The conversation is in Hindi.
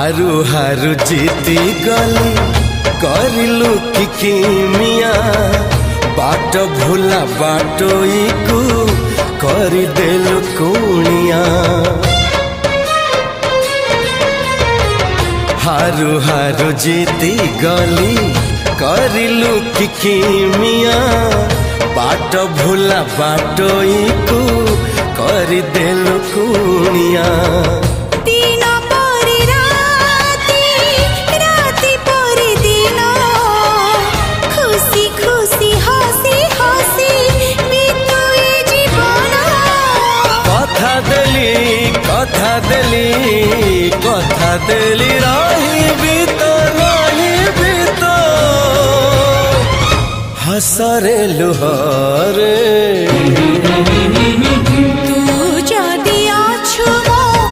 हारू हारू जीती गली करिलु कि किमिया बाट भूला बाटोई को करदेलु कुनिया। हारू हारू जीती गली करिलु कि किमिया बाट भूला बाटोई को करदेलु कुनिया। कथा देली रही तो हसरे लुहरे।